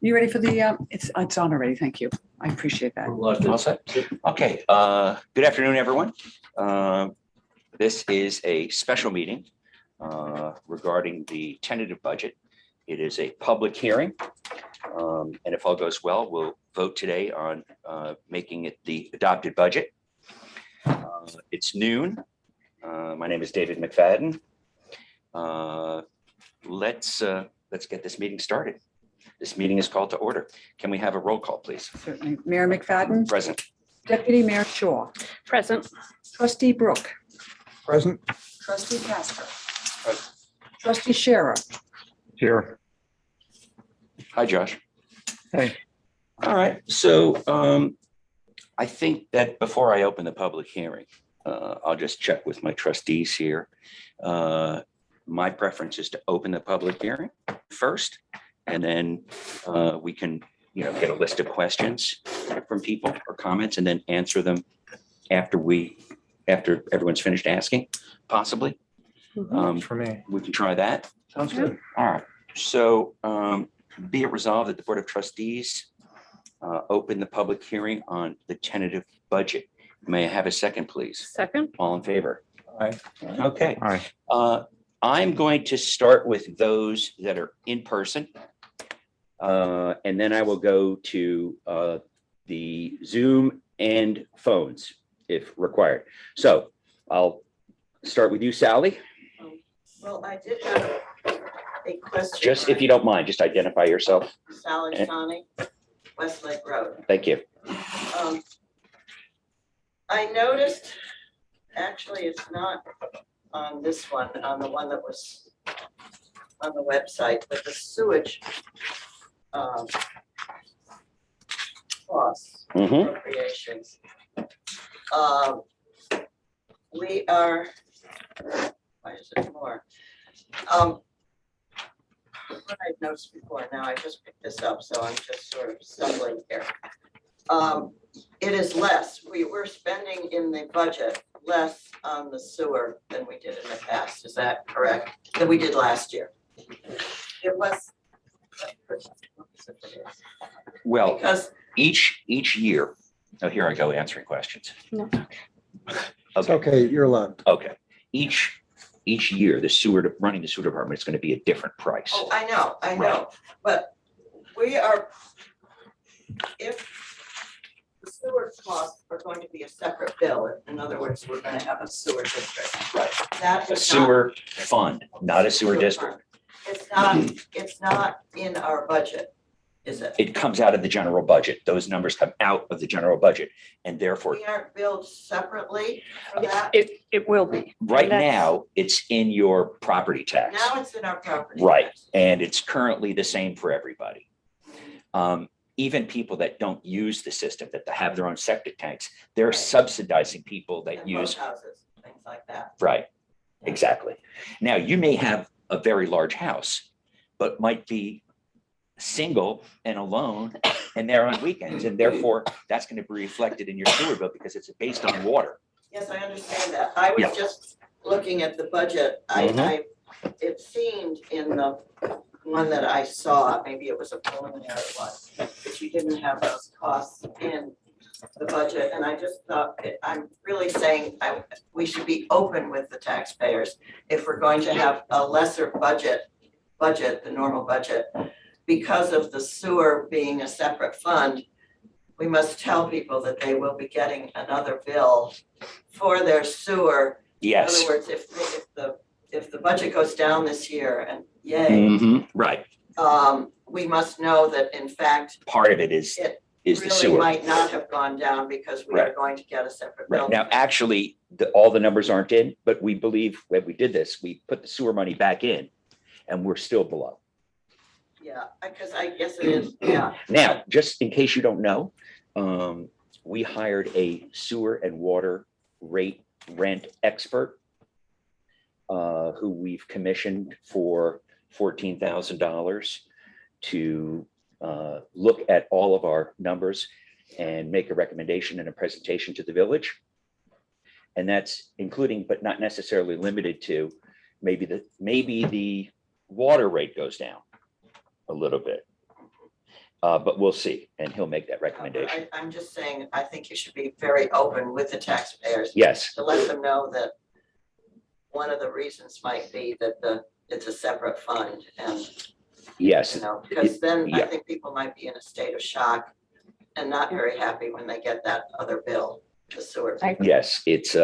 You ready for the, it's on already. Thank you. I appreciate that. All set? Okay, good afternoon, everyone. This is a special meeting regarding the tentative budget. It is a public hearing. And if all goes well, we'll vote today on making it the adopted budget. It's noon. My name is David McFadden. Let's get this meeting started. This meeting is called to order. Can we have a roll call, please? Certainly. Mayor McFadden. Present. Deputy Mayor Shaw. Present. Trustee Brooke. Present. Trustee Casper. Present. Trustee Scherer. Here. Hi, Josh. Hey. All right, so I think that before I open the public hearing, I'll just check with my trustees here. My preference is to open the public hearing first, and then we can, get a list of questions from people or comments, and then answer them after everyone's finished asking, possibly. For me. We can try that. Sounds good. All right, so be it resolved that the Board of Trustees open the public hearing on the tentative budget. May I have a second, please? Second. All in favor? Aye. Okay. Aye. I'm going to start with those that are in person. And then I will go to the Zoom and phones if required. So I'll start with you, Sally. Well, I did have a question. Just if you don't mind, just identify yourself. Sally Shawnee, Westlake Road. Thank you. I noticed, actually, it's not on this one, on the one that was on the website, but the sewage costs, Mhm. appropriations. We are, why is it more? What I've noticed before, now I just picked this up, so I'm just sort of stumbling here. It is less, we were spending in the budget less on the sewer than we did in the past, is that correct? Than we did last year? It was. Well, Because, each year, oh, here I go answering questions. No. It's okay, you're allowed. Okay. Each year, running the sewer department is going to be a different price. oh, I know, Right. but we are, if the sewer costs are going to be a separate bill, in other words, we're gonna have a sewer district. Right. That A is sewer fund, not a sewer Sewer district. It's not in our budget, is it? It comes out of the general budget. Those numbers come out of the general budget. And therefore, We aren't billed separately for that. It will be. right And that's- now, it's in your property tax. Now it's in our property. Right. tax. And it's currently the same for everybody. Even people that don't use the system, that have their own septic tanks, they're Right. subsidizing people that And use, boathouses, things like that. right, exactly. Now, you may have a very large house, but might be single and alone and they're on weekends, and therefore that's going to be reflected in your sewer bill because it's based on water. Yes, I understand that. I was Yeah. just looking at the budget. It seemed in the one that I saw, maybe it was a preliminary one, that you didn't have those costs in the budget. And I just thought, I'm really saying we should be open with the taxpayers if we're going to have a lesser budget, the normal budget. Because of the sewer being a separate fund, we must tell people that they will be getting another bill for their sewer. In Yes. other words, if the budget goes down this year and yay, Mhm. Right. we must know that in fact, Part of it is it the really sewer. might not have gone down because we are Right. going to get a separate bill. Right. Now, actually, all the numbers aren't in, but we believe when we did this, we put the sewer money back in and we're still below. Yeah, because I guess it is, yeah. Now, just in case you don't know, we hired a sewer and water rent expert who we've commissioned for $14,000 to look at all of our numbers and make a recommendation and a presentation to the village. And that's including, but not necessarily limited to, maybe the water rate goes down a little bit. But we'll see, and he'll make that recommendation. I'm just saying, I think you should be very open with the taxpayers Yes, to let them know that one of the reasons might be that it's a separate fund and, yes, because then I yeah. think people might be in a state of shock and not very happy when they get that other bill, the sewer. yes, it's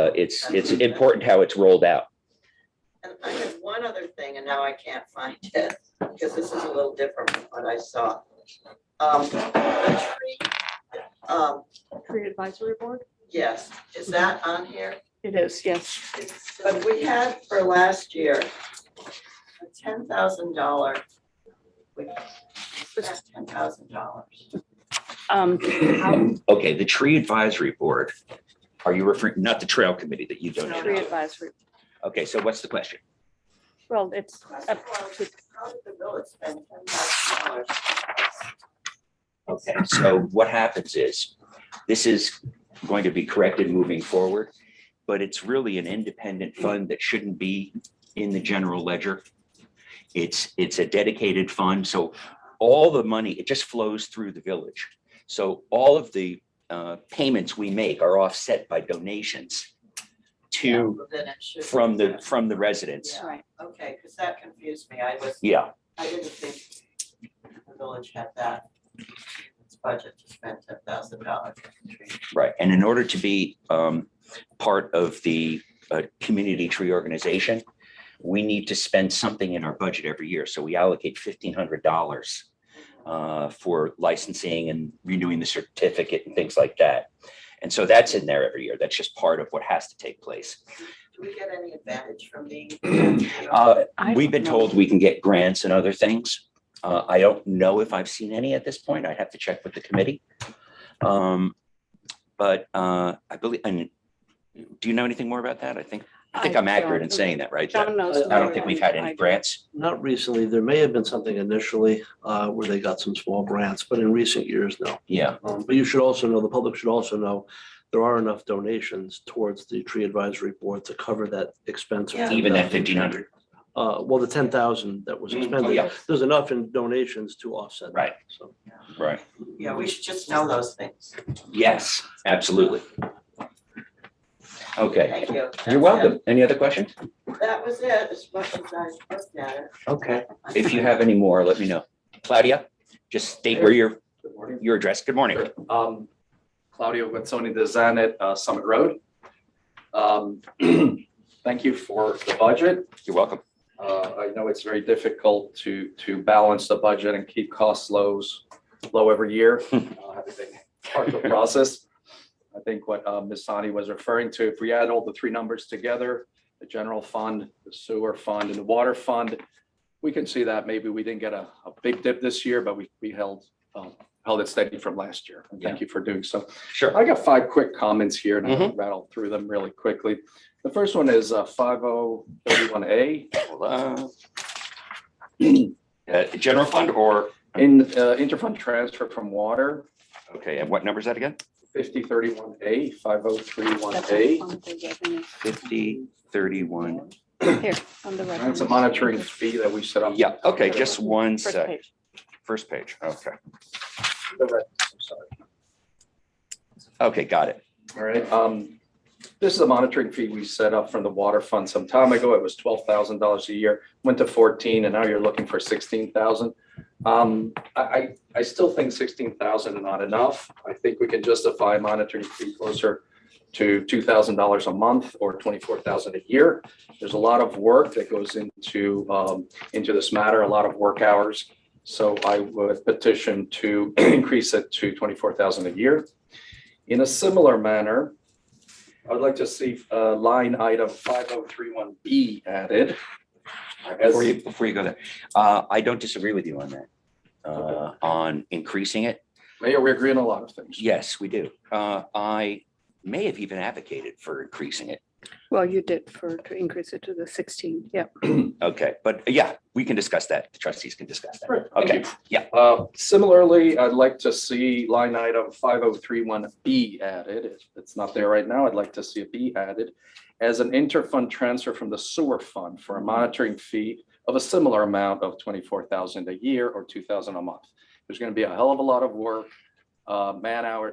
important how it's rolled out. And I had one other thing, and now I can't find it, because this is a little different from what I saw. The Tree Advisory Board? yes, is that on here? It is, yes. But we had for last year, a $10,000. We spent $10,000. Okay, the tree advisory board, are you referring, not the trail committee that you Tree donated? Advisory. Okay, so what's the question? Well, it's Question up was, to, how did the village spend $10,000? Okay, so what happens is, this is going to be corrected moving forward, but it's really an independent fund that shouldn't be in the general ledger. It's a dedicated fund, so all the money, it just flows through the village. So all of the payments we make are offset by donations to, Then it should be from there. the residents. Yeah. right. Okay, because that confused me. I Yeah, didn't think the village had that. Its budget to spend $10,000. right. And in order to be part of the community tree organization, we need to spend something in our budget every year. So we allocate $1,500 for licensing and renewing the certificate and things like that. And so that's in there every year. That's just part of what has to take place. Do we get any advantage from being? We've been told we can get grants and other things. I don't know if I've seen any at this point. I'd have to check with the committee. But I believe, and do you know anything more about that? I think I'm accurate in saying that, right? John knows. I don't think we've had any grants. Not recently. There may have been something initially where they got some small grants, but in recent years, no. Yeah, But you should also know, the public should also know, there are enough donations towards the tree advisory board to cover that expense. of Yeah. even that 10,000. 1,500. Well, the 10,000 that was Oh, expended, yeah. there's enough in donations to offset. that. Right. So Right. Yeah, we should just know those things. Yes, absolutely. Okay, Thank you. you're welcome. Any other questions? That was it, as much as I looked at it. Okay. If you have any more, let me know. Claudia, just state where Good morning. your address. Good morning. Claudio Guazzoni de Zanet, Summit Road. Thank you for the budget. You're welcome. I know it's very difficult to balance the budget and keep costs low every year. Everything part of the process. I think what Ms. Sani was referring to, if we add all the three numbers together, the general fund, the sewer fund, and the water fund, we can see that maybe we didn't get a big dip this year, but we held it steady from last year. And thank you for doing so. Sure. I got 5 quick comments here and I'll rattle through them really quickly. The first one is 5031A. Hold on. General fund or, In interfund transfer from water, okay, and what number is that again? 5031A, That's 5031A. on the 5031. revenue. Here, on the That's a revenue. monitoring fee that we set up. Yeah, okay, just one First sec. page. First page, okay. I'm sorry. Okay, got it. All right. This is a monitoring fee we set up from the water fund some time ago. It was $12,000 a year, went to 14, and now you're looking for 16,000. I still think 16,000 is not enough. I think we can justify monitoring fee closer to $2,000 a month or 24,000 a year. There's a lot of work that goes into this matter, a lot of work hours. So I would petition to increase it to 24,000 a year. In a similar manner, I'd like to see line item 5031B added. Before you go there, I don't disagree with you on that. On increasing it. Mayor, we agree on a lot of things. Yes, we do. I may have even advocated for increasing it. Well, you did to increase it to the 16, yeah. Okay, but yeah, we can discuss that. The trustees can discuss that. Right, thank Okay, you. yeah. Similarly, I'd like to see line item 5031B added. It's not there right now. I'd like to see a B added as an interfund transfer from the sewer fund for a monitoring fee of a similar amount of 24,000 a year or 2,000 a month. There's going to be a hell of a lot of work,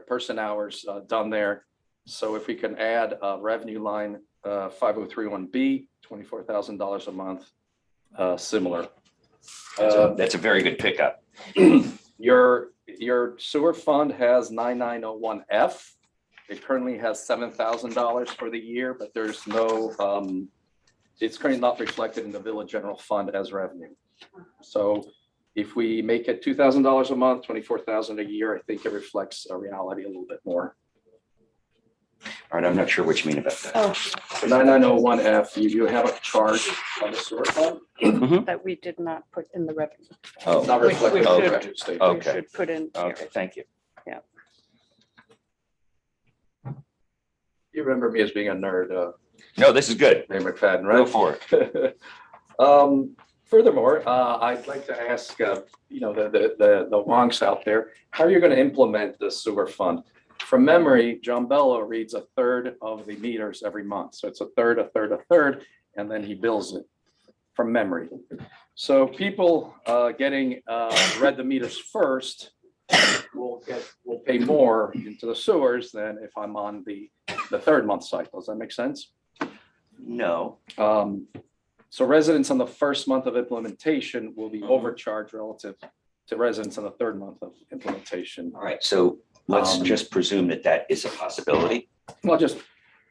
person hours done there. So if we can add a revenue line 5031B, $24,000 a month, similar. That's a very good pickup. Your sewer fund has 9901F. It currently has $7,000 for the year, but there's no, it's currently not reflected in the village general fund as revenue. So if we make it $2,000 a month, $24,000 a year, I think it reflects a reality a little bit more. All right, I'm not sure what you mean about that. Oh, The 9901F, you have a charge on the sewer fund, that we did not put in the revenue. Oh, not reflected in the Okay. revenue statement. We Okay. should put in here. okay, thank you. You remember me as being a nerd, No, this is good. Mayor McFadden, Go right? for it. Furthermore, I'd like to ask, the wonks out there, how are you going to implement the sewer fund? From memory, John Bello reads a third of the meters every month. So it's a third, a third, a third, and then he bills it from memory. So people getting read the meters first will pay more into the sewers than if I'm on the third month cycle. Does that make sense? No. So residents on the first month of implementation will be overcharged relative to residents on the third month of implementation. All right, so let's just presume that that is a possibility. Well, just,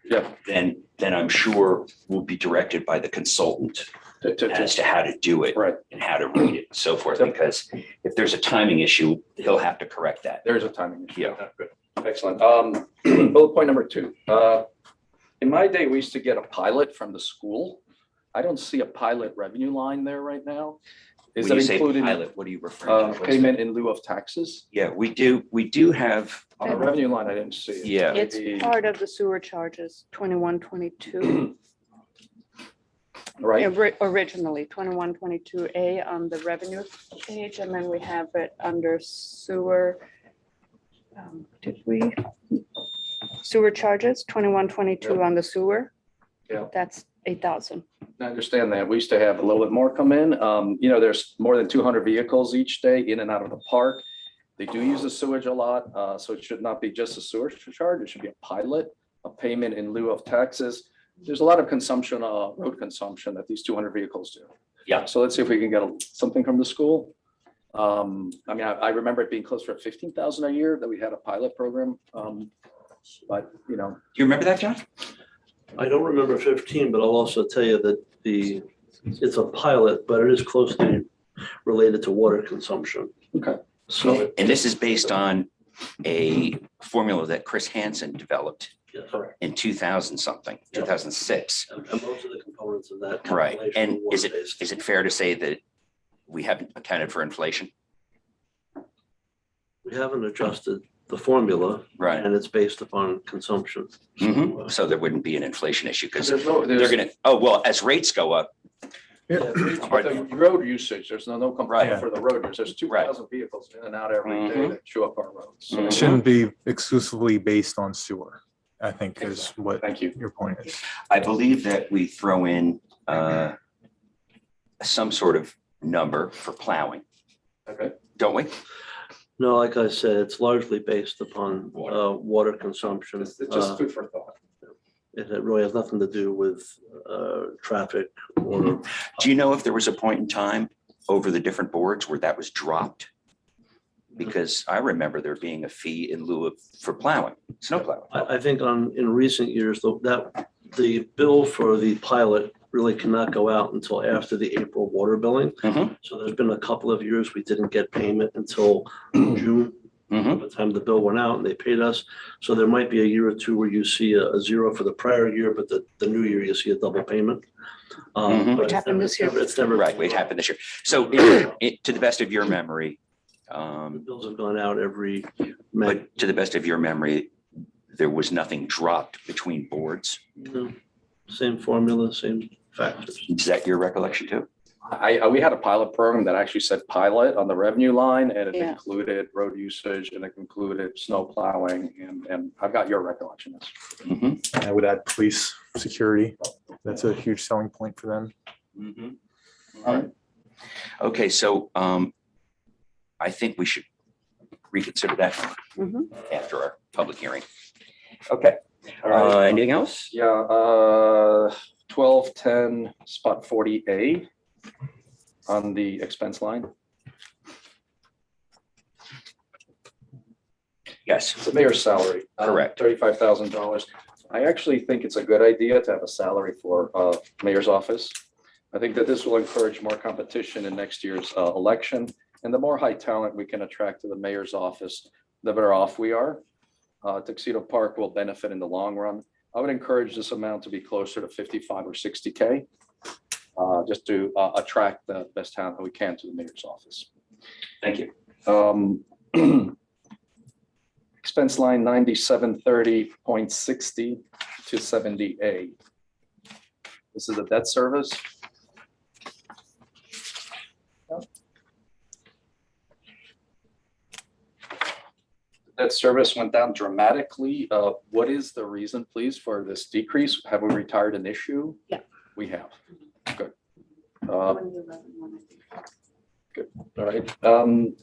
yeah, Then I'm sure we'll be directed by the consultant as to how to do it right, and how to read it and so forth. Yep. Because if there's a timing issue, he'll have to correct that. there's a timing issue. Yeah. Good. Excellent. Bullet point number 2. In my day, we used to get a pilot from the school. I don't see a pilot revenue line there right now. Is When it you say included pilot, what are you referring to? What's payment in lieu of taxes? Yeah, we do have, On the revenue line, I didn't see it. yeah. It's Maybe- part of the sewer charges, 2122. Right, Originally, 2122A on the revenue page, and then we have it under sewer. Did we? Sewer charges, 2122 on the sewer. Yeah. That's 8,000. I understand that. We used to have a little bit more come in. There's more than 200 vehicles each day in and out of the park. They do use the sewage a lot, so it should not be just a sewage charge. It should be a pilot, a payment in lieu of taxes. There's a lot of consumption, road consumption that these 200 vehicles do. Yeah. So let's see if we can get something from the school. I remember it being close to 15,000 a year that we had a pilot program. But, Do you remember that, John? I don't remember 15, but I'll also tell you that it's a pilot, but it is closely related to water consumption. Okay. So, And this is based on a formula that Chris Hansen developed yeah, in 2000 something, 2006. and most of the components of that. Right. calculation And are water-based. is it fair to say that we haven't accounted for inflation? We haven't adjusted the formula, Right. and it's based upon consumption. Mhm. So there wouldn't be an inflation issue because There's no, they're going to, as rates go up. But the road usage, there's no complaint Right. for the road users. There's 2,000 vehicles in and out every day Mhm. that chew up our roads. So, Mhm. It shouldn't be exclusively based on sewer, I think is what Thank you. your point is. I believe that we throw in some sort of number for plowing, Okay. don't we? No, like I said, it's largely based upon water consumption. It's just food for thought. It really has nothing to do with traffic or. Do you know if there was a point in time over the different boards where that was dropped? Because I remember there being a fee in lieu of for plowing, snow plowing. I think in recent years, the bill for the pilot really cannot go out until after the April water billing. Mhm. So there's been a couple of years we didn't get payment until June, Mhm. by the time the bill went out and they paid us. So there might be a year or two where you see a zero for the prior year, but the new year you see a double payment. Mhm. But Which happened this year. It's never. Right, it happened this year. So to the best of your memory, The bills have gone out every May. but to the best of your memory, there was nothing dropped between boards. No, same formula, same factors. Is that your recollection too? We had a pilot program that actually said pilot on the revenue line, and it Yeah. included road usage and it included snow plowing, and I've got your recollection. Mhm. I would add police security. That's a huge selling point for them. Mhm. All right. Okay, so I think we should reconsider that Mhm. after our public hearing. Okay, All right. anything else? Yeah, 1210 spot 40A on the expense line. Yes, It's the mayor's salary. Correct. $35,000. I actually think it's a good idea to have a salary for mayor's office. I think that this will encourage more competition in next year's election. And the more high talent we can attract to the mayor's office, the better off we are. Tuxedo Park will benefit in the long run. I would encourage this amount to be closer to 55 or 60K, just to attract the best talent that we can to the mayor's office. thank you. Expense line 9730.60 to 70A. This is a debt service. Debt service went down dramatically. What is the reason, please, for this decrease? Have we retired an issue? Yeah. We have. Good. All right. I'm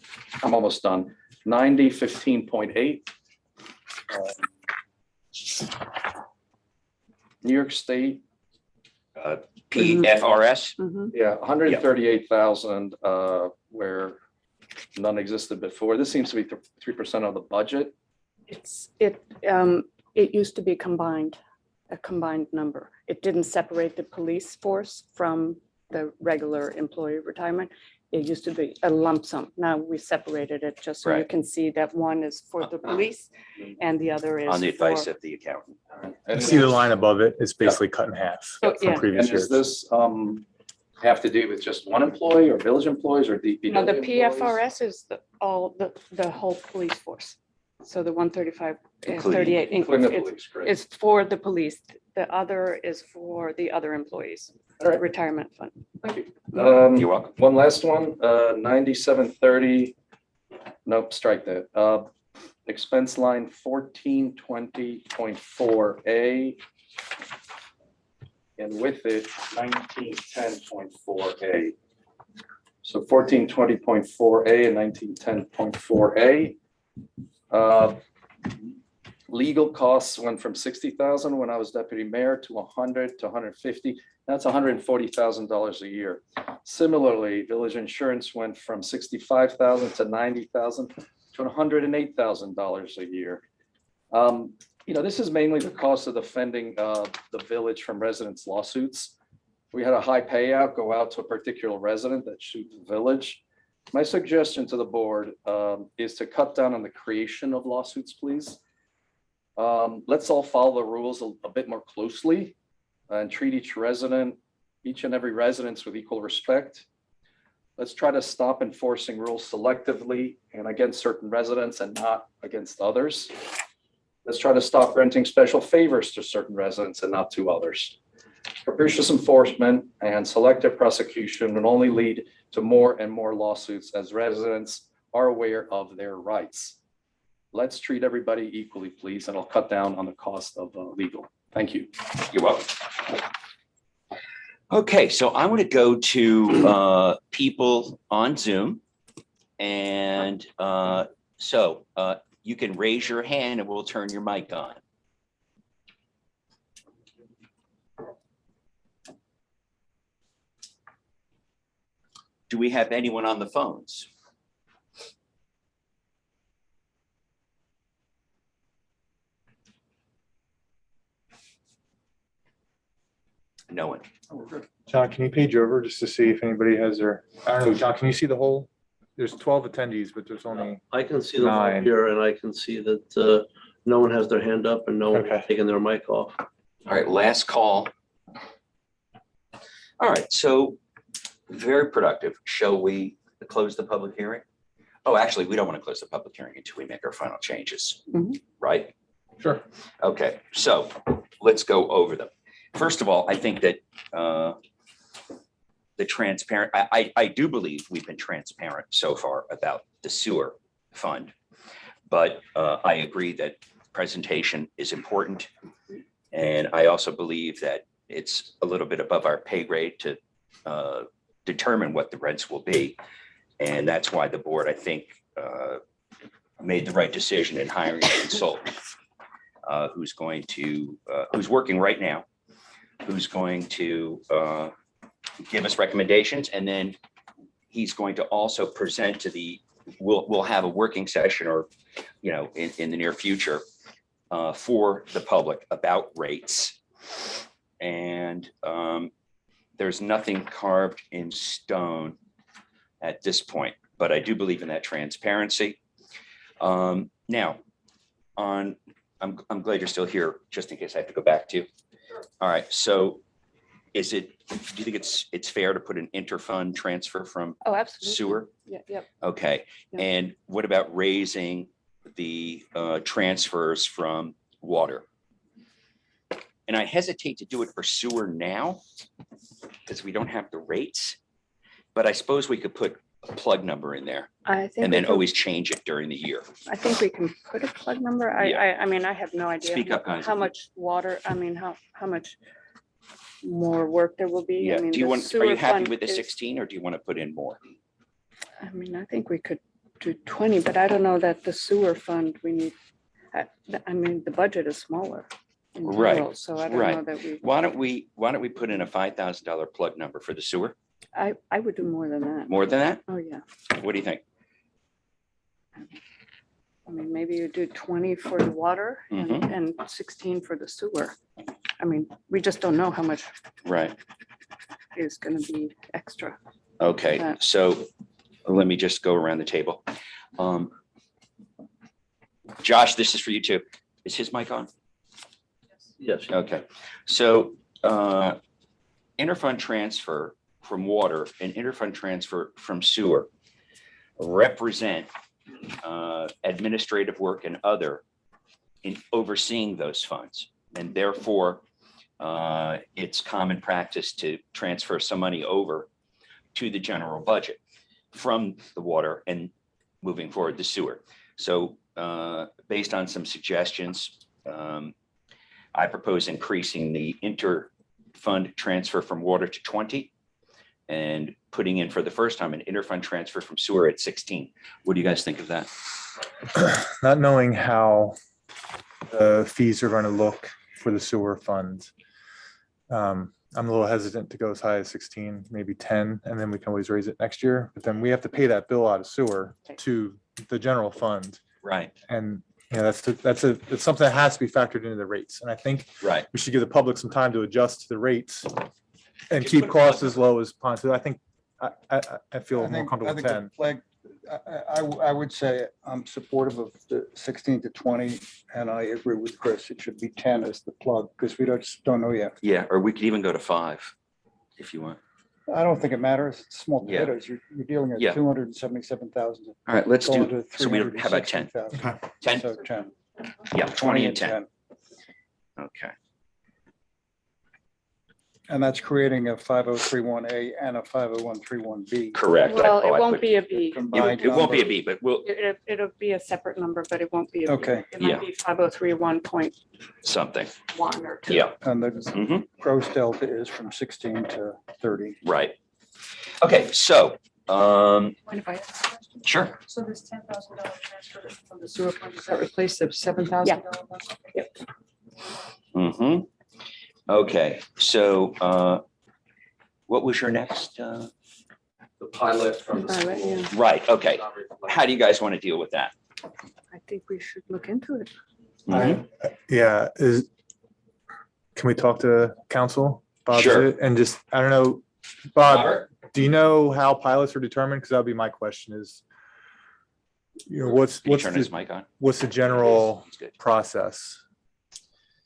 almost done. 9015.8. New York State, PFRS, Mhm. yeah, 138,000, where none existed before. This seems to be 3% of the budget. It used to be combined, a combined number. It didn't separate the police force from the regular employee retirement. It used to be a lump sum. Now we separated it just so you Right. can see that one is for the police and the other is on the advice for- of the accountant. And See the line above it, it's basically cut in half So, from yeah. previous And does years. this have to do with just one employee or village employees or DPW? No, the employees? PFRS is the whole police force. So the 135, Including- 38 Including the it's- police, great. is for the police. The other is for the other employees, All right. retirement fund. Thank you. You're welcome. One last one, 9730. Nope, strike that. Expense line 1420.4A. And with it, 1910.4A. So 1420.4A and 1910.4A. Legal costs went from 60,000 when I was deputy mayor to 100 to 150. That's $140,000 a year. Similarly, village insurance went from 65,000 to 90,000 to $108,000 a year. This is mainly the cost of defending the village from residents' lawsuits. We had a high payout go out to a particular resident that sued the village. My suggestion to the board is to cut down on the creation of lawsuits, please. Let's all follow the rules a bit more closely and treat each and every resident with equal respect. Let's try to stop enforcing rules selectively and against certain residents and not against others. Let's try to stop granting special favors to certain residents and not to others. Capricious enforcement and selective prosecution will only lead to more and more lawsuits as residents are aware of their rights. Let's treat everybody equally, please, and I'll cut down on the cost of legal. Thank you. You're welcome. Okay, so I'm going to go to people on Zoom. And so you can raise your hand and we'll turn your mic on. Do we have anyone on the phones? No one. John, can you page over just to see if anybody has their, I don't know, John, can you see the whole? There's 12 attendees, but there's only, I can see them all 9. here and I can see that no one has their hand up and no one has Okay. taken their mic off. All right, last call. All right, so very productive. Shall we close the public hearing? Oh, actually, we don't want to close the public hearing until we make our final changes, Mhm. right? sure. Okay, so let's go over them. First of all, I think that the transparent, I do believe we've been transparent so far about the sewer fund. But I agree that presentation is important. And I also believe that it's a little bit above our pay grade to determine what the rents will be. And that's why the board, I think, made the right decision in hiring a consultant who's going to, who's working right now, who's going to give us recommendations, and then he's going to also present to the, we'll have a working session or, you know, in the near future for the public about rates. And there's nothing carved in stone at this point, but I do believe in that transparency. Now, I'm glad you're still here, just in case I have to go back to you. All right, so do you think it's fair to put an interfund transfer from Oh, absolutely. sewer? Yeah, yep. Okay, Yeah. and what about raising the transfers from water? And I hesitate to do it for sewer now because we don't have the rates, but I suppose we could put a plug number in there I think and we then can- always change it during the year. I think we can put a plug number. I mean, I have no idea. Speak up, guys. How much water, I mean, how much more work there will be. I Yeah, mean, do you the want, are sewer you happy fund with the is- 16 or do you want to put in more? I mean, I think we could do 20, but I don't know that the sewer fund we need. I mean, the budget is smaller. in Right, general, So I don't know right. that we, Why don't we put in a $5,000 plug number for the sewer? I would do more than that. More than that? Oh, yeah. What do you think? I mean, maybe you do 20 for the water and 16 for the sewer. I mean, we just don't know how much Right. is going to be extra. Okay, that. so let me just go around the table. Josh, this is for you too. Is his mic on? Yes. Okay, so interfund transfer from water and interfund transfer from sewer represent administrative work and other in overseeing those funds. And therefore, it's common practice to transfer some money over to the general budget from the water and moving forward the sewer. So based on some suggestions, I propose increasing the interfund transfer from water to 20 and putting in for the first time an interfund transfer from sewer at 16. What do you guys think of that? Not knowing how the fees are going to look for the sewer funds, I'm a little hesitant to go as high as 16, maybe 10, and then we can always raise it next year. But then we have to pay that bill out of sewer to the general fund. Right, And, you know, it's something that has to be factored into the rates. And I think right. we should give the public some time to adjust to the rates and Just keep put a plug costs as low as possible. I think, I feel more comfortable with 10. I would say I'm supportive of the 16 to 20, and I agree with Chris. It should be 10 as the plug, because we just don't know yet. Yeah, or we could even go to 5 if you want. I don't think it matters. It's small Yeah. potatoes. You're dealing at Yeah. 277,000. All right, let's going do, to so we, how about 10? 360,000. 10? So 10. Yeah, 20 and 10. Okay, And that's creating a 5031A and a 50131B. correct. Well, Oh, it I won't put- be a B. Combined It won't be a number. B, but we'll, It'll be a separate number, but it won't be a B. Okay. It Yeah. might be 5031.1 something. or 2. Yeah, And the mhm, gross delta is from 16 to 30. right. Okay, so, Mind if I ask a question? sure. So this $10,000 transfer from the sewer fund, does that replace the $7,000 one? Mm-hmm. Okay, so what was your next? The pilot from the Pilot, school. yeah. Right, okay. How do you guys want to deal with that? I think we should look into it. Mhm. Yeah, can we talk to council? Bob, Sure. And just, I don't know, Bob, Robert? do you know how pilots are determined? Because that'll be my question is, you know, Can you turn his mic on? what's the general He's good. process?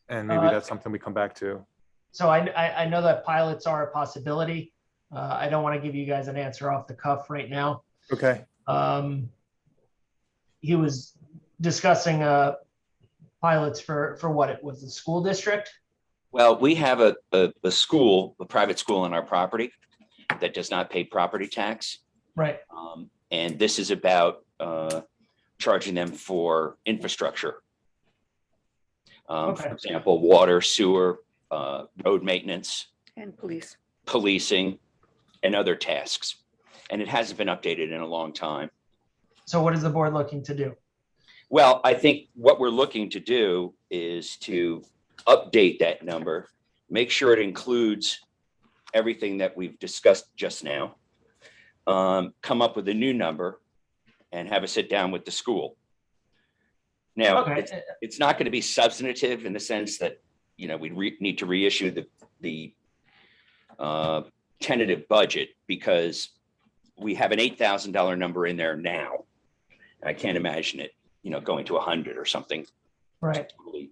And maybe Uh, that's something we come back to. So I know that pilots are a possibility. I don't want to give you guys an answer off the cuff right now. Okay, He was discussing pilots for what it was, the school district. Well, we have a school, a private school on our property that does not pay property tax. Right. And this is about charging them for infrastructure. For Okay. example, water, sewer, road maintenance, And police. policing, and other tasks. And it hasn't been updated in a long time. So what is the board looking to do? Well, I think what we're looking to do is to update that number, make sure it includes everything that we've discussed just now, come up with a new number and have a sit down with the school. Now, Okay, it's not going to be substantive in the sense that, we need to reissue the tentative budget because we have an $8,000 number in there now. I can't imagine it, going to 100 or something right. totally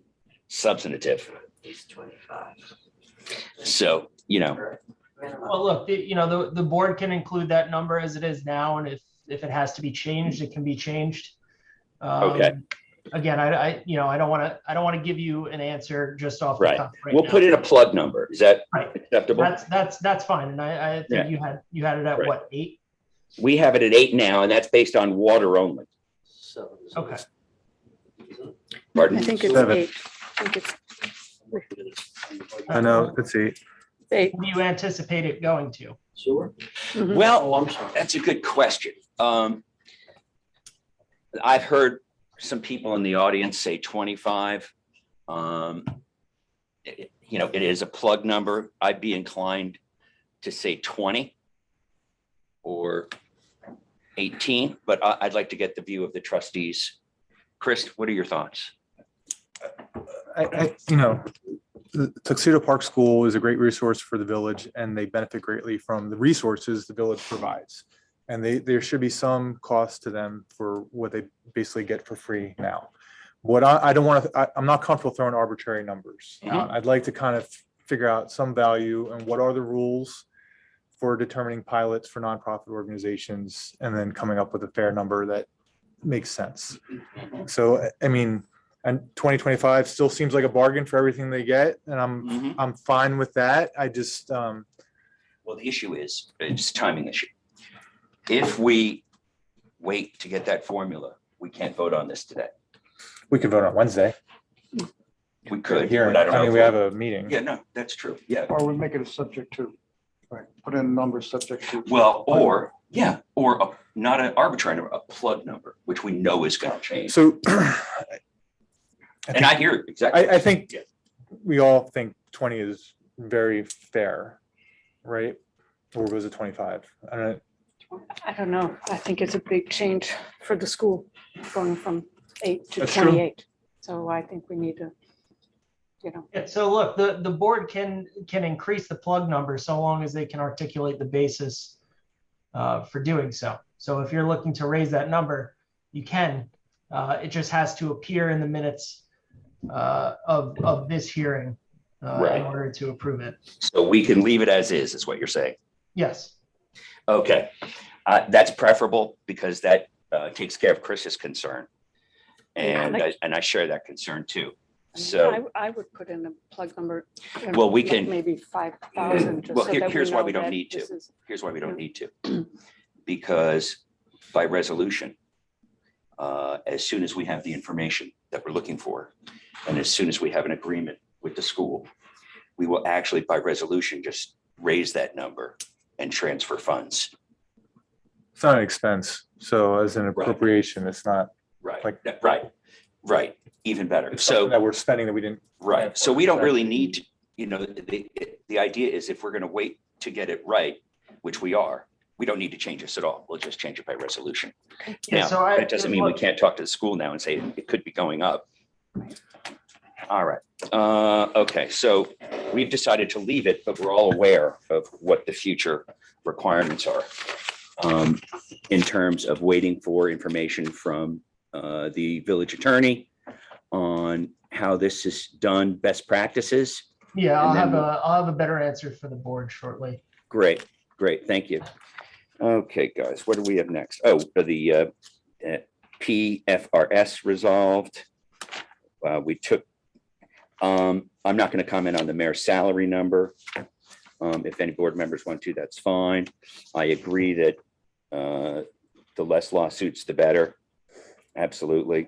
substantive. He's 25. So, Minimum. Well, look, the board can include that number as it is now, and if it has to be changed, it can be changed. Okay. Again, I don't want to give you an answer just off the Right. cuff right We'll now. put in a plug number. Is that Right. acceptable? That's fine. And I think you had it at Right. what, 8? We have it at 8 now, and that's based on water only. 7. Okay. Pardon? I think it's 7. 8. I think it's I know, let's see. 8. What do you anticipate it going to? Sewer? Mhm. Well, Oh, I'm sorry. that's a good question. I've heard some people in the audience say 25. It is a plug number. I'd be inclined to say 20 or 18, but I'd like to get the view of the trustees. Chris, what are your thoughts? The Tuxedo Park School is a great resource for the village, and they benefit greatly from the resources the village provides. And there should be some cost to them for what they basically get for free now. What I don't want to, I'm not comfortable throwing arbitrary numbers out. I'd like to kind of figure out some value and what are the rules for determining pilots for nonprofit organizations, and then coming up with a fair number that makes sense. So, I mean, and 2025 still seems like a bargain for everything they get, and I'm fine with that. I just Well, the issue is, it's a timing issue. If we wait to get that formula, we can't vote on this today. we could vote on Wednesday. We could, Here, but I don't know. I mean, if we we'll- have a meeting. Yeah, no, that's true. Yeah. Or we make it a subject to, right, put in numbers subject to. Well, or not an arbitrary number, a plug number, which we know is going to change. So And I hear it exactly. I think we all think 20 is very fair, right? Or was it 25? I don't know. I don't know. I think it's a big change for the school going from 8 to That's true. 28. So I think we need to, Yeah, so look, the board can increase the plug number so long as they can articulate the basis for doing so. So if you're looking to raise that number, you can. It just has to appear in the minutes of this hearing Right. in order to approve it. So we can leave it as is what you're saying. Yes. Okay. That's preferable because that takes care of Chris's concern. And I share that concern too. So, I would put in a plug number. Well, we like can- Maybe 5,000. just Well, so that here's why know we don't that need to. this is- here's why we don't need to. Because by resolution, as soon as we have the information that we're looking for, and as soon as we have an agreement with the school, we will actually by resolution just raise that number and transfer funds. It's not an expense. So as an appropriation, it's not Right, Like- right, even better. it's something So, that we're spending that we didn't. right, so we don't really need to, the idea is if we're going to wait to get it right, which we are, we don't need to change this at all. We'll just change it by resolution. Yeah, Now, so that doesn't mean we can't talk to the school now and say it could be going up. All right, okay, so we've decided to leave it, but we're all aware of what the future requirements are in terms of waiting for information from the village attorney on how this is done, best practices. Yeah, And then I'll have a better answer for the board shortly. Great, thank you. Okay, guys, what do we have next? Oh, the PFRS resolved. We took, I'm not going to comment on the mayor's salary number. If any board members want to, that's fine. I agree that the less lawsuits, the better. Absolutely.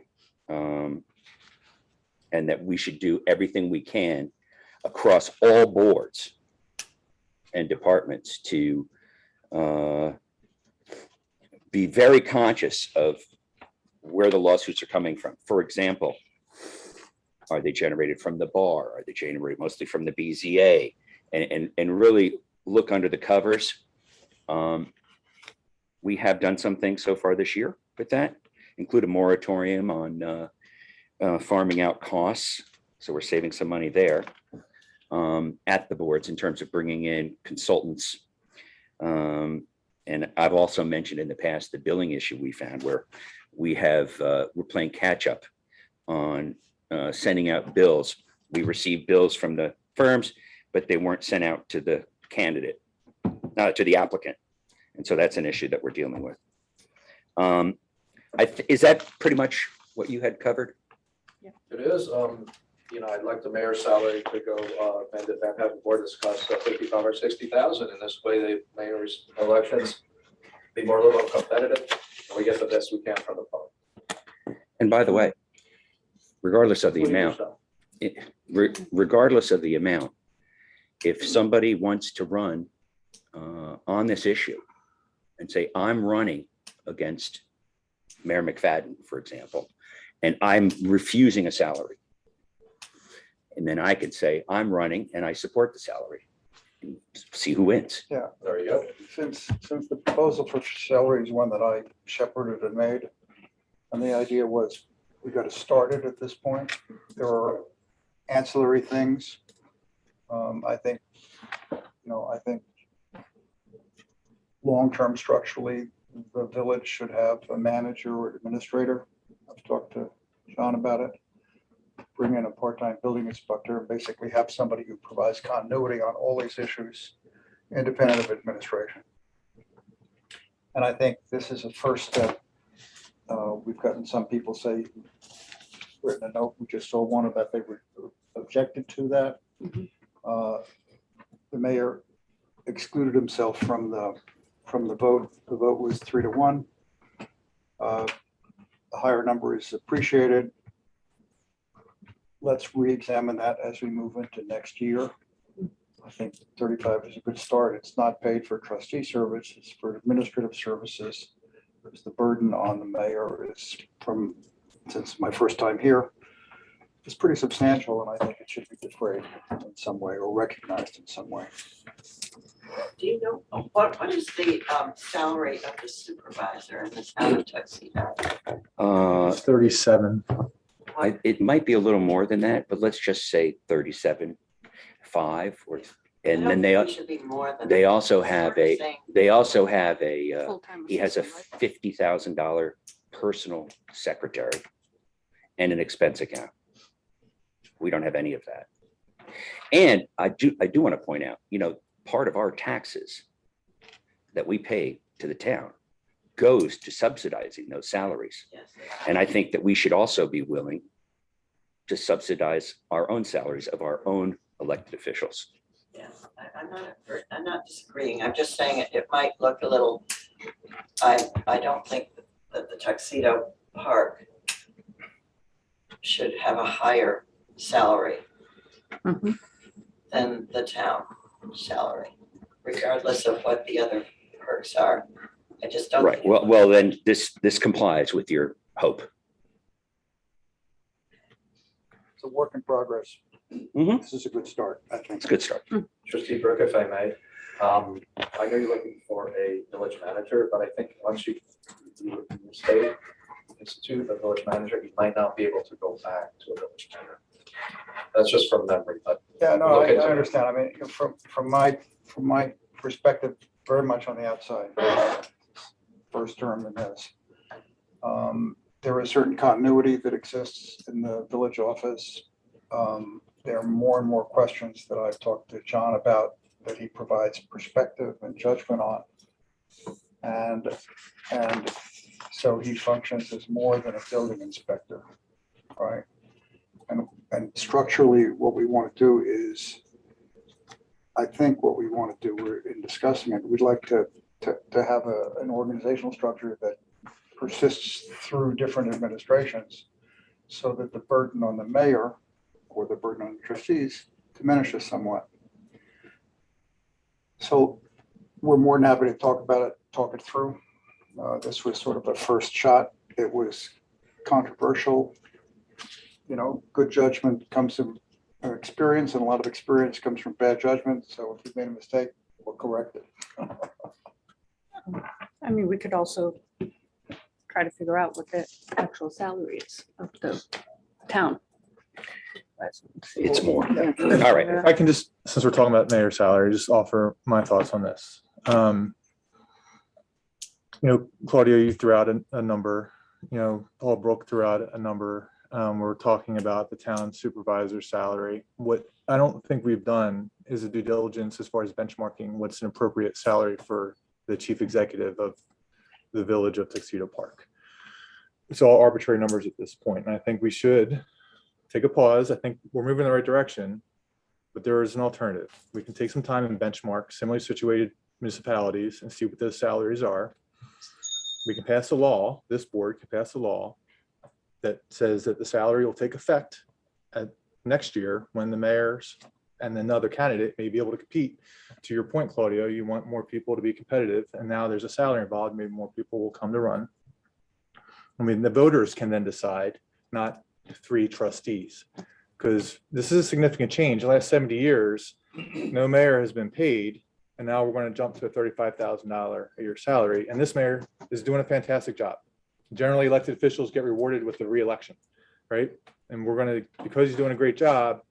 And that we should do everything we can across all boards and departments to be very conscious of where the lawsuits are coming from. For example, are they generated from the bar? Are they generated mostly from the BZA? And really look under the covers. We have done some things so far this year with that, include a moratorium on farming out costs. So we're saving some money there at the boards in terms of bringing in consultants. And I've also mentioned in the past the billing issue we found where we're playing catch up on sending out bills. We received bills from the firms, but they weren't sent out to the candidate, to the applicant. And so that's an issue that we're dealing with. Is that pretty much what you had covered? It is, I'd like the mayor's salary to go, and have the board discuss 55 or 60,000. In this way, the mayor's elections be more a little competitive, and we get the best we can from the public. And by the way, regardless of the amount, if somebody wants to run on this issue and say, I'm running against Mayor McFadden, for example, and I'm refusing a salary. And then I could say, I'm running and I support the salary and see who wins. Yeah, There you go. since the proposal for salary is one that I shepherded and made, and the idea was we got to start it at this point. There are ancillary things. I think long-term structurally, the village should have a manager or administrator. I've talked to John about it. Bring in a part-time building inspector and basically have somebody who provides continuity on all these issues, independent of administration. And I think this is a first step. We've gotten some people say, written a note, we just saw one about they were objected to that. The mayor excluded himself from the vote. The vote was 3-1. The higher number is appreciated. Let's re-examine that as we move into next year. I think 35 is a good start. It's not paid for trustee service, it's for administrative services. Because the burden on the mayor is since my first time here, it's pretty substantial, and I think it should be defrayed in some way or recognized in some way. Do you know, what is the salary of the supervisor in the town of Tuxedo? It's 37. It might be a little more than that, but let's just say 37.5 and then It should be more than. they also have a Full-time he has a assistant, right? $50,000 personal secretary and an expense account. We don't have any of that. And I do want to point out, part of our taxes that we pay to the town goes to subsidizing those salaries. Yes. And I think that we should also be willing to subsidize our own salaries of our own elected officials. Yes, I'm not disagreeing. I'm just saying it might look a little, I don't think that the Tuxedo Park should have a higher salary Mhm. than the town salary, regardless of what the other perks are. I just don't. Right. think it Well, then this complies with your hope. It's a work in progress. Mhm. This is a good start, I think. It's a good start. Trustee Burke, if I may, I know you're looking for a village manager, but I think once you state institute a village manager, you might not be able to go back to a village manager. That's just from memory, but Yeah, no, Look I into it. understand. I mean, from my perspective, very much on the outside, first term in this. There is certain continuity that exists in the village office. There are more and more questions that I've talked to John about that he provides perspective and judgment on. And so he functions as more than a building inspector, right? And structurally, what we want to do is, I think what we want to do, we're in discussing it, we'd like to have an organizational structure that persists through different administrations so that the burden on the mayor or the burden on the trustees diminishes somewhat. So we're more than happy to talk about it, talk it through. This was sort of a first shot. It was controversial. You know, good judgment comes from experience, and a lot of experience comes from bad judgment. So if you made a mistake, we'll correct it. I mean, we could also try to figure out what the actual salary is of the town. It's more. Yeah. All right. I can just, since we're talking about mayor salary, just offer my thoughts on this. You know, Claudia, you threw out a number, you know, Paul Brook threw out a number. We're talking about the town supervisor salary. What I don't think we've done is a due diligence as far as benchmarking what's an appropriate salary for the chief executive of the village of Tuxedo Park. It's all arbitrary numbers at this point, and I think we should take a pause. I think we're moving in the right direction, but there is an alternative. We can take some time and benchmark similarly situated municipalities and see what those salaries are. We can pass a law, this board can pass a law that says that the salary will take effect at next year when the mayors and another candidate may be able to compete. To your point, Claudio, you want more people to be competitive, and now there's a salary involved, maybe more people will come to run. I mean, the voters can then decide, not 3 trustees, because this is a significant change. The last 70 years, no mayor has been paid, and now we're going to jump to a $35,000 a year salary, and this mayor is doing a fantastic job. Generally, elected officials get rewarded with the re-election, right? And we're going to, because he's doing a great job,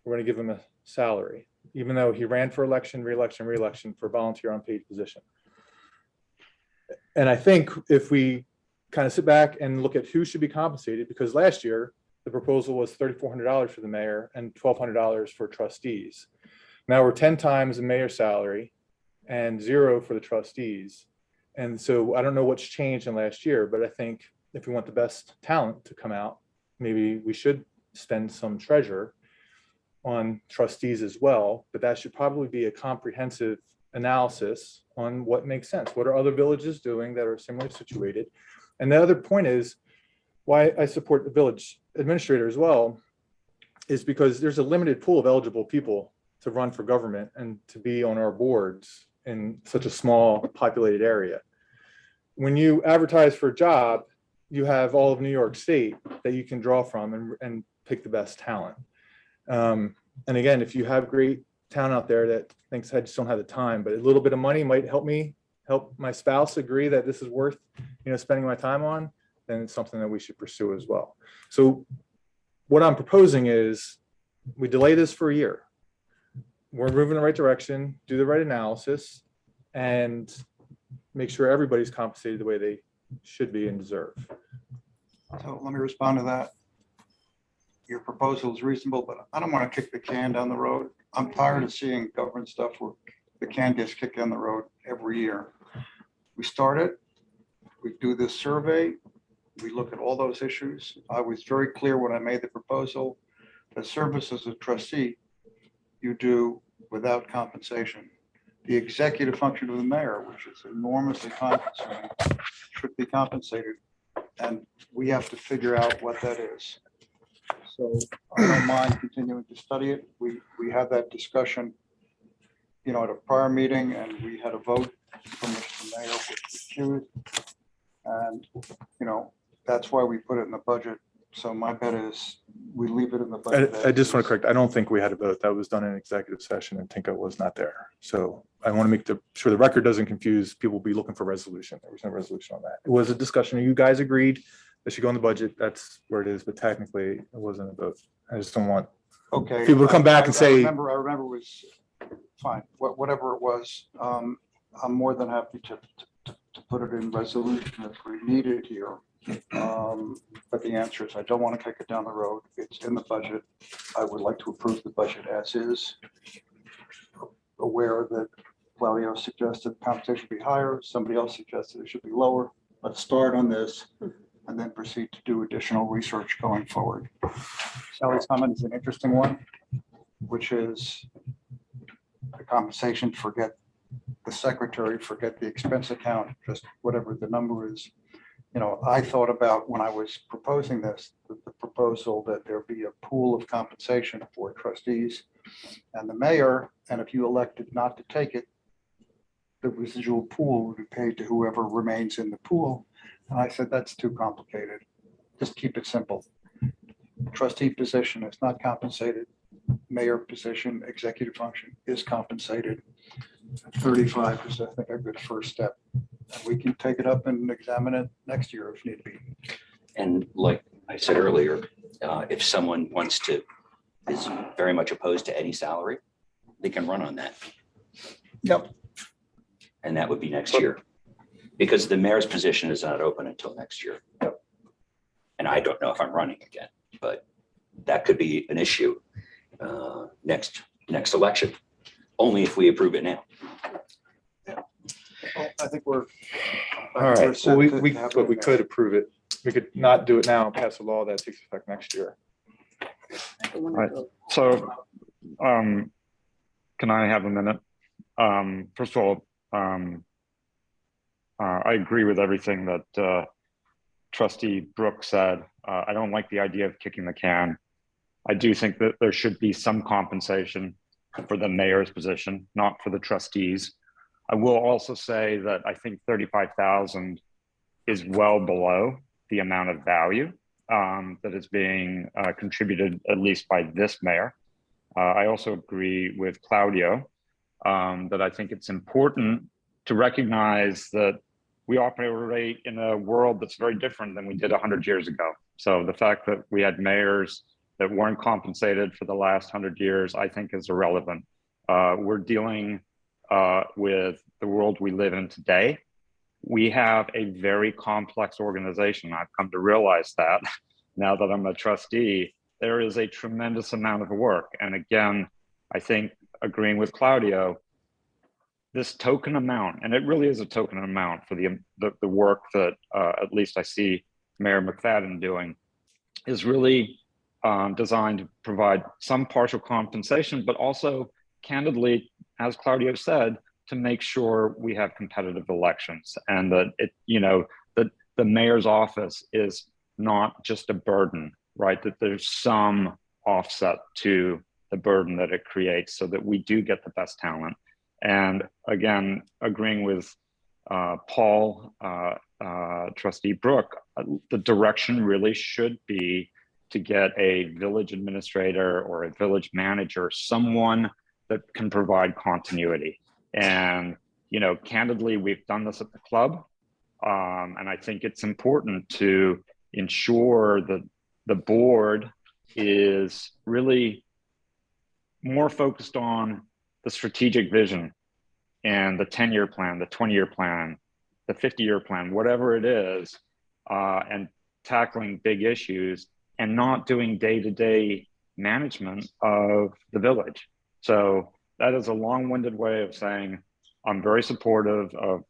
we're going to give him a salary, even though he ran for election, re-election for a volunteer unpaid position. And I think if we kind of sit back and look at who should be compensated, because last year the proposal was $3,400 for the mayor and $1,200 for trustees. Now we're 10 times the mayor's salary and 0 for the trustees. And so I don't know what's changed in last year, but I think if we want the best talent to come out, maybe we should spend some treasure on trustees as well, but that should probably be a comprehensive analysis on what makes sense. What are other villages doing that are similarly situated? And the other point is why I support the village administrator as well is because there's a limited pool of eligible people to run for government and to be on our boards in such a small populated area. When you advertise for a job, you have all of New York State that you can draw from and pick the best talent. And again, if you have great talent out there that thinks I just don't have the time, but a little bit of money might help my spouse agree that this is worth, you know, spending my time on, then it's something that we should pursue as well. So what I'm proposing is we delay this for a year. We're moving in the right direction, do the right analysis, and make sure everybody's compensated the way they should be and deserve. So let me respond to that. Your proposal is reasonable, but I don't want to kick the can down the road. I'm tired of seeing government stuff where the can gets kicked down the road every year. We start it, we do this survey, we look at all those issues. I was very clear when I made the proposal, the service as a trustee, you do without compensation. The executive function of the mayor, which is enormously time consuming, should be compensated. And we have to figure out what that is. So I don't mind continuing to study it. We had that discussion, you know, at a prior meeting, and we had a vote from which the mayor was recused. And, you know, that's why we put it in the budget. So my bet is we leave it in the budget. I just want to correct, I don't think we had a vote. That was done in executive session and Tinka was not there. So I want to make sure the record doesn't confuse people be looking for resolution. There was no resolution on that. It was a discussion. You guys agreed that should go in the budget. That's where it is, but technically it wasn't a vote. I just don't want okay people to come back and say. I remember it was fine, whatever it was. I'm more than happy to put it in resolution if we need it here. But the answer is I don't want to kick it down the road. It's in the budget. I would like to approve the budget as is. Aware that Claudio suggested compensation be higher. Somebody else suggested it should be lower. Let's start on this and then proceed to do additional research going forward. Sally's comment is an interesting one, which is the compensation, forget the secretary, forget the expense account, just whatever the number is. You know, I thought about when I was proposing this, the proposal that there be a pool of compensation for trustees and the mayor, and if you elected not to take it, the residual pool would be paid to whoever remains in the pool. And I said, that's too complicated. just keep it simple. Trustee position is not compensated. Mayor position, executive function is compensated. 35 is, I think, a good first step. And we can take it up and examine it next year if need be. And like I said earlier, if someone is very much opposed to any salary, they can run on that. Yep. And that would be next year. Because the mayor's position is not open until next year. And I don't know if I'm running again, but that could be an issue next election, only if we approve it now. Well, I think we're. All right, well, but we could approve it. We could not do it now and pass a law that takes effect next year. Right. So, can I have a minute? First of all, I agree with everything that Trustee Brooks said. I don't like the idea of kicking the can. I do think that there should be some compensation for the mayor's position, not for the trustees. I will also say that I think 35,000 is well below the amount of value that is being contributed, at least by this mayor. I also agree with Claudio that I think it's important to recognize that we operate in a world that's very different than we did 100 years ago. So the fact that we had mayors that weren't compensated for the last 100 years, I think is irrelevant. We're dealing with the world we live in today. We have a very complex organization. I've come to realize that now that I'm a trustee. There is a tremendous amount of work. And again, I think agreeing with Claudio, this token amount, and it really is a token amount for the work that at least I see Mayor McFadden doing, is really designed to provide some partial compensation, but also candidly, as Claudio said, to make sure we have competitive elections and that that the mayor's office is not just a burden, right? That there's some offset to the burden that it creates so that we do get the best talent. And again, agreeing with Paul, Trustee Brooke, the direction really should be to get a village administrator or a village manager, someone that can provide continuity. And, candidly, we've done this at the club. And I think it's important to ensure that the board is really more focused on the strategic vision and the 10-year plan, the 20-year plan, the 50-year plan, whatever it is, and tackling big issues and not doing day-to-day management of the village. So that is a long-winded way of saying I'm very supportive of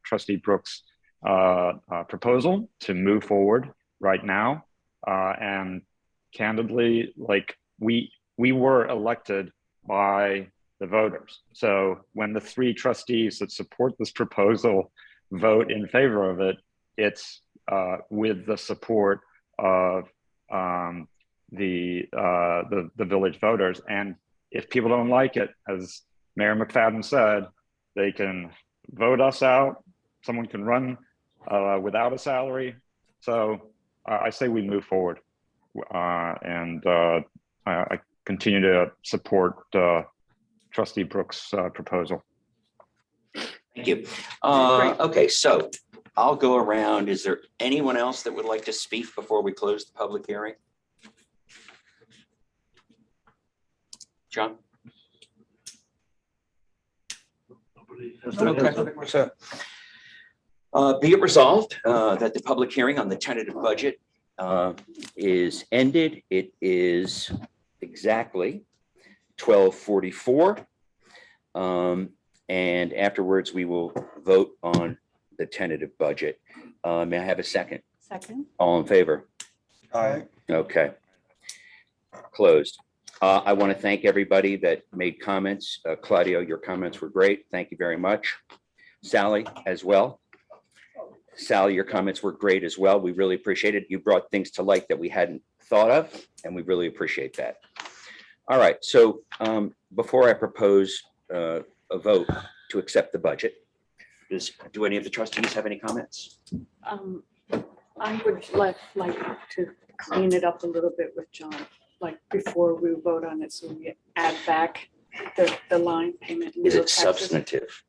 Trustee Brooks' proposal to move forward right now. And candidly, we were elected by the voters. So when the three trustees that support this proposal vote in favor of it, it's with the support of the village voters. And if people don't like it, as Mayor McFadden said, they can vote us out. Someone can run without a salary. So I say we move forward. And I continue to support Trustee Brooks' proposal. Thank you. Okay, so I'll go around. Is there anyone else that would like to speak before we close the public hearing? John? Okay. Be it resolved that the public hearing on the tentative budget is ended. It is exactly 12:44. And afterwards, we will vote on the tentative budget. May I have a second? Second. All in favor? Aye. Okay. Closed. I want to thank everybody that made comments. Claudio, your comments were great. Thank you very much. Sally, as well. Sally, your comments were great as well. We really appreciate it. You brought things to light that we hadn't thought of, and we really appreciate that. All right, so before I propose a vote to accept the budget, do any of the trustees have any comments? I would like to clean it up a little bit with John, like before we vote on it, so we add back the line payment. and Is legal it taxes. substantive?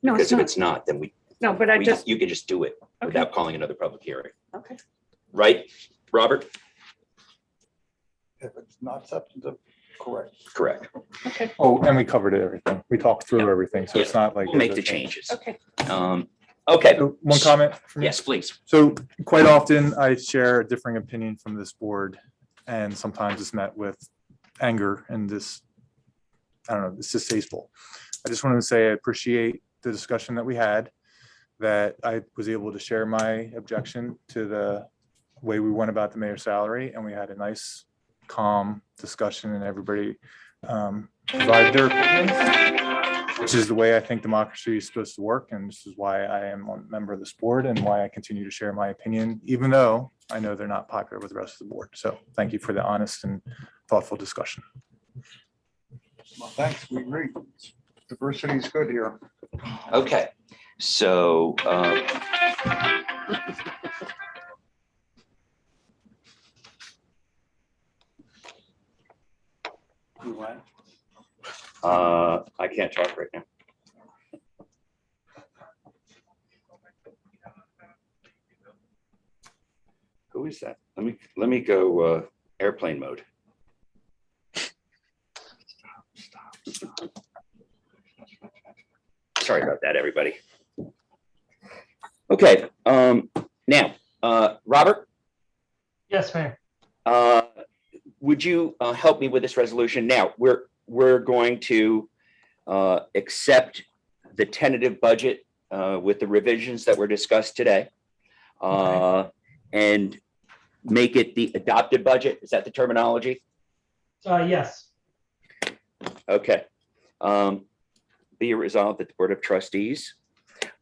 No, Because it's if not. it's not, then No, but I just, you can just do it Okay. without calling another public hearing, okay. right? Robert? If it's not substantive, correct. Correct. Okay, Oh, and we covered everything. We talked through Yeah. everything, so it's not like. We'll make the there's a change. changes. okay. Okay, So one comment from me? yes, please. So quite often I share a differing opinion from this board, and sometimes it's met with anger and this, I don't know, it's distasteful. I just wanted to say I appreciate the discussion that we had, that I was able to share my objection to the way we went about the mayor's salary, and we had a nice, calm discussion, and everybody provided their opinions, which is the way I think democracy is supposed to work, and this is why I am a member of this board and why I continue to share my opinion, even though I know they're not popular with the rest of the board. So thank you for the honest and thoughtful discussion. Well, thanks, we agree. Diversity is good here. Okay, so, I can't talk right now. Who is that? Let me go airplane mode. Sorry about that, everybody. Okay, now, Robert, Yes, Mayor. would you help me with this resolution? Now, we're going to accept the tentative budget with the revisions that were discussed today, and make it the adopted budget. Is that the terminology? Yes. Okay. Be it resolved that the Board of Trustees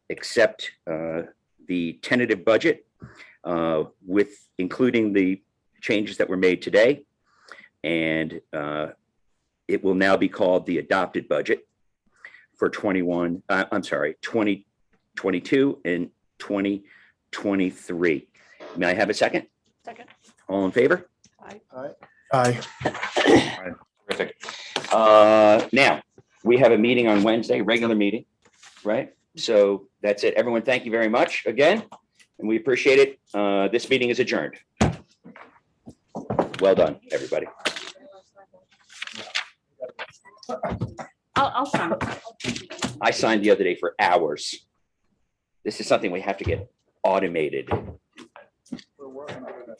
accept the tentative budget with including the changes that were made today. And it will now be called the adopted budget for 2022 and 2023. May I have a second? Second. All in favor? Aye. Terrific. Now, we have a meeting on Wednesday, regular meeting, right? So that's it. Everyone, thank you very much again, and we appreciate it. This meeting is adjourned. Well done, everybody. I'll sign. I signed the other day for hours. This is something we have to get automated. We're working on it.